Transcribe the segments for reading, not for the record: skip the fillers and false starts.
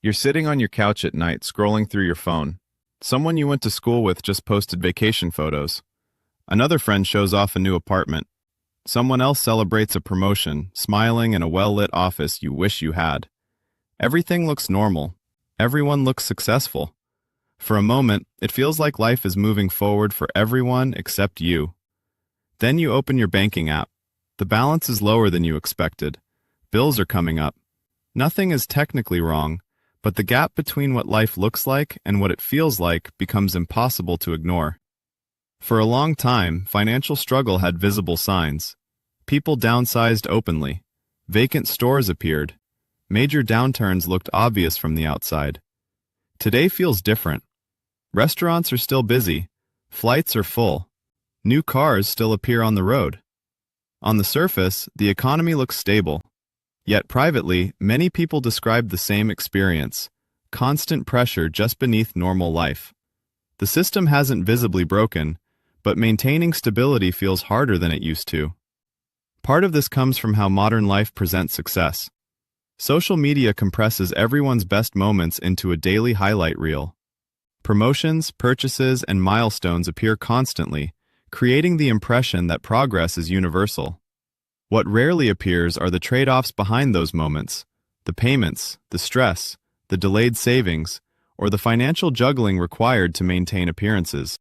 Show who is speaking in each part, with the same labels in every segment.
Speaker 1: You're sitting on your couch at night scrolling through your phone. Someone you went to school with just posted vacation photos. Another friend shows off a new apartment. Someone else celebrates a promotion, smiling in a well-lit office you wish you had. Everything looks normal. Everyone looks successful. For a moment, it feels like life is moving forward for everyone except you. Then you open your banking app. The balance is lower than you expected. Bills are coming up. Nothing is technically wrong, but the gap between what life looks like and what it feels like becomes impossible to ignore. For a long time, financial struggle had visible signs. People downsized openly. Vacant stores appeared. Major downturns looked obvious from the outside. Today feels different. Restaurants are still busy. Flights are full. New cars still appear on the road. On the surface, the economy looks stable. Yet privately, many people describe the same experience: constant pressure just beneath normal life. The system hasn't visibly broken, but maintaining stability feels harder than it used to. Part of this comes from how modern life presents success. Social media compresses everyone's best moments into a daily highlight reel. Promotions, purchases, and milestones appear constantly, creating the impression that progress is universal. What rarely appears are the trade-offs behind those moments: the payments, the stress, the delayed savings, or the financial juggling required to maintain appearances.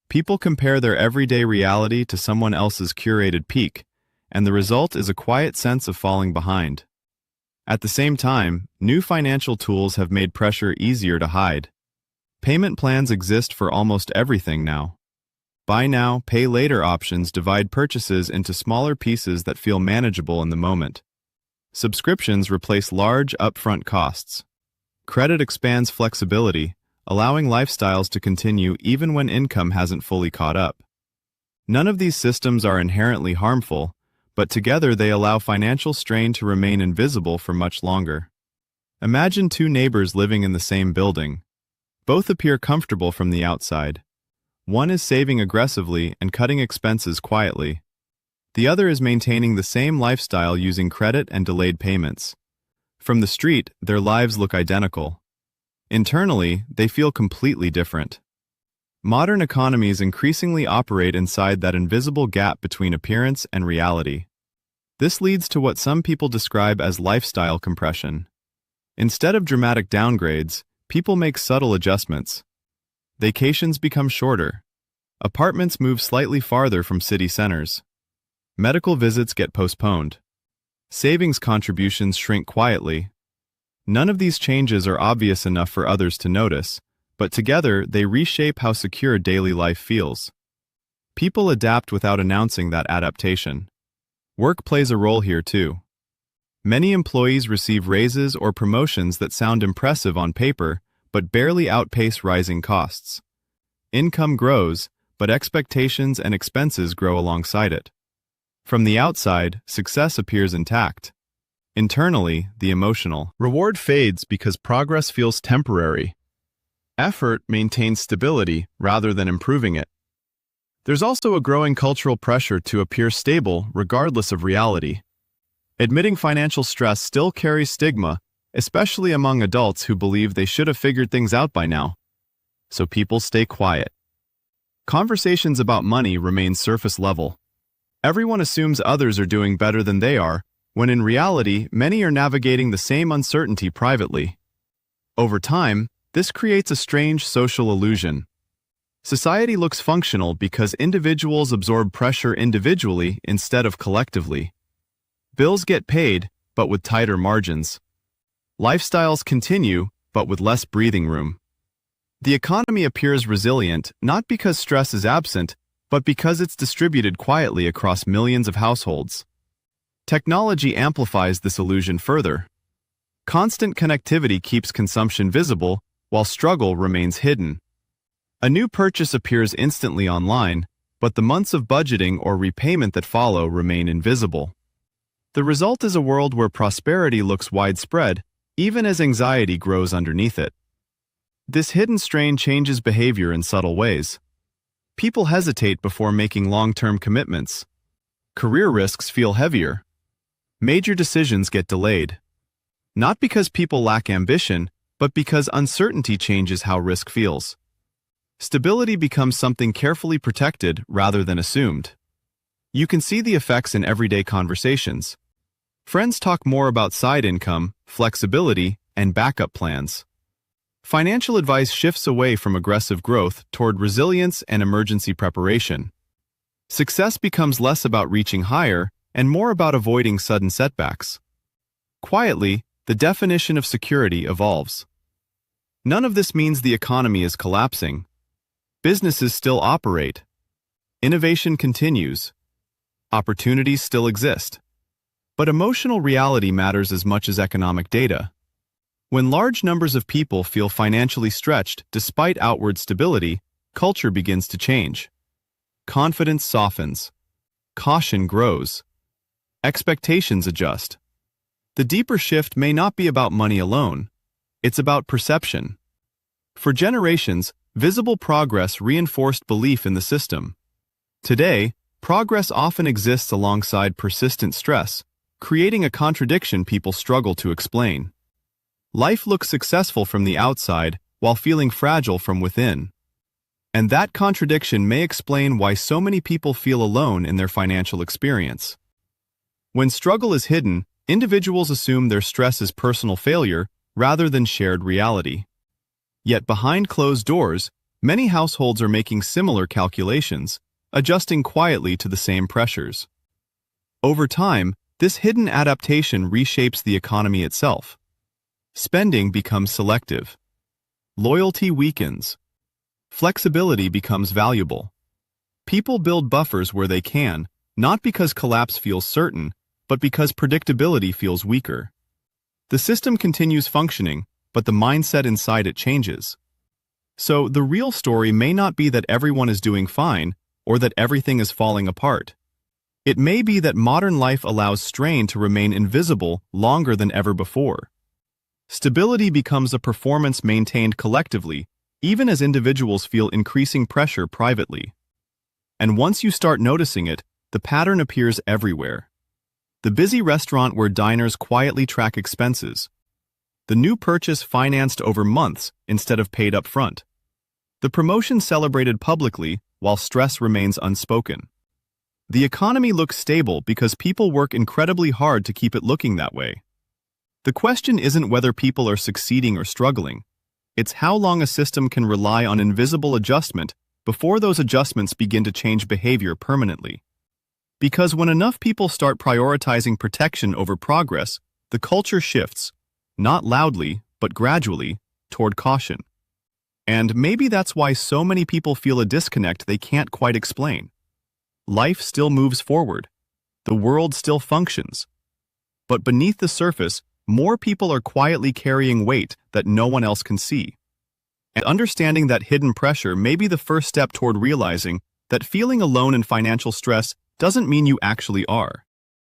Speaker 1: People compare their everyday reality to someone else's curated peak, and the result is a quiet sense of falling behind. At the same time, new financial tools have made pressure easier to hide. Payment plans exist for almost everything now. Buy now, pay later options divide purchases into smaller pieces that feel manageable in the moment. Subscriptions replace large upfront costs. Credit expands flexibility, allowing lifestyles to continue even when income hasn't fully caught up. None of these systems are inherently harmful, but together they allow financial strain to remain invisible for much longer. Imagine two neighbors living in the same building. Both appear comfortable from the outside. One is saving aggressively and cutting expenses quietly. The other is maintaining the same lifestyle using credit and delayed payments. From the street, their lives look identical. Internally, they feel completely different. Modern economies increasingly operate inside that invisible gap between appearance and reality. This leads to what some people describe as lifestyle compression. Instead of dramatic downgrades, people make subtle adjustments. Vacations become shorter. Apartments move slightly farther from city centers. Medical visits get postponed. Savings contributions shrink quietly. None of these changes are obvious enough for others to notice, but together they reshape how secure daily life feels. People adapt without announcing that adaptation. Work plays a role here too. Many employees receive raises or promotions that sound impressive on paper, but barely outpace rising costs. Income grows, but expectations and expenses grow alongside it. From the outside, success appears intact. Internally, the emotional reward fades because progress feels temporary. Effort maintains stability rather than improving it. There's also a growing cultural pressure to appear stable regardless of reality. Admitting financial stress still carries stigma, especially among adults who believe they should have figured things out by now. So people stay quiet. Conversations about money remain surface level. Everyone assumes others are doing better than they are, when in reality, many are navigating the same uncertainty privately. Over time, this creates a strange social illusion. Society looks functional because individuals absorb pressure individually instead of collectively. Bills get paid, but with tighter margins. Lifestyles continue, but with less breathing room. The economy appears resilient not because stress is absent, but because it's distributed quietly across millions of households. Technology amplifies this illusion further. Constant connectivity keeps consumption visible, while struggle remains hidden. A new purchase appears instantly online, but the months of budgeting or repayment that follow remain invisible. The result is a world where prosperity looks widespread, even as anxiety grows underneath it. This hidden strain changes behavior in subtle ways. People hesitate before making long-term commitments. Career risks feel heavier. Major decisions get delayed. Not because people lack ambition, but because uncertainty changes how risk feels. Stability becomes something carefully protected rather than assumed. You can see the effects in everyday conversations. Friends talk more about side income, flexibility, and backup plans. Financial advice shifts away from aggressive growth toward resilience and emergency preparation. Success becomes less about reaching higher and more about avoiding sudden setbacks. Quietly, the definition of security evolves. None of this means the economy is collapsing. Businesses still operate. Innovation continues. Opportunities still exist. But emotional reality matters as much as economic data. When large numbers of people feel financially stretched despite outward stability, culture begins to change. Confidence softens. Caution grows. Expectations adjust. The deeper shift may not be about money alone. It's about perception. For generations, visible progress reinforced belief in the system. Today, progress often exists alongside persistent stress, creating a contradiction people struggle to explain. Life looks successful from the outside while feeling fragile from within. And that contradiction may explain why so many people feel alone in their financial experience. When struggle is hidden, individuals assume their stress is personal failure rather than shared reality. Yet behind closed doors, many households are making similar calculations, adjusting quietly to the same pressures. Over time, this hidden adaptation reshapes the economy itself. Spending becomes selective. Loyalty weakens. Flexibility becomes valuable. People build buffers where they can, not because collapse feels certain, but because predictability feels weaker. The system continues functioning, but the mindset inside it changes. So the real story may not be that everyone is doing fine or that everything is falling apart. It may be that modern life allows strain to remain invisible longer than ever before. Stability becomes a performance maintained collectively, even as individuals feel increasing pressure privately. And once you start noticing it, the pattern appears everywhere. The busy restaurant where diners quietly track expenses. The new purchase financed over months instead of paid up front. The promotion celebrated publicly while stress remains unspoken. The economy looks stable because people work incredibly hard to keep it looking that way. The question isn't whether people are succeeding or struggling. It's how long a system can rely on invisible adjustment before those adjustments begin to change behavior permanently. Because when enough people start prioritizing protection over progress, the culture shifts, not loudly, but gradually, toward caution. And maybe that's why so many people feel a disconnect they can't quite explain. Life still moves forward. The world still functions. But beneath the surface, more people are quietly carrying weight that no one else can see. And understanding that hidden pressure may be the first step toward realizing that feeling alone in financial stress doesn't mean you actually are.